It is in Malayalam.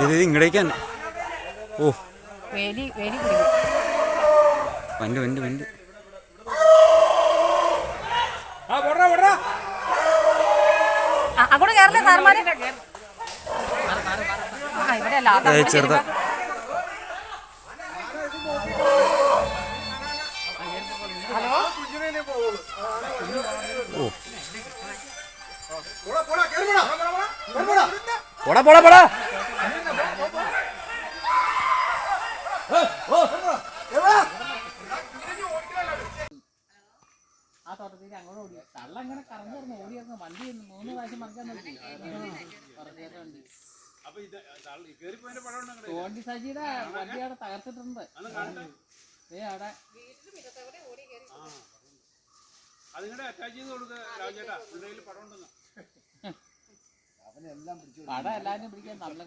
ഇത് ഇങ്ങടേക്കാൻ ഓ വണ്ട് വണ്ട് വണ്ട് അങ്ങോട്ട് കേരള സാർമാരെ ചെറുതാ പോടാ പോടാ പോടാ ആ തോട്ടത്തിൽ അങ്ങോട്ട് ഓടി തള്ളങ്ങനെ കറന്നു ഓടിയായിരുന്നു വണ്ടി 3 പ്രാവശ്യം മറിക്കാൻ നോക്കി വണ്ടി തോണ്ടി സജിയുടെ വണ്ടി അവിടെ തകർത്തിട്ടുണ്ട് അവിടെ പടം എല്ലാരും പിടിക്കാൻ നമ്മളെ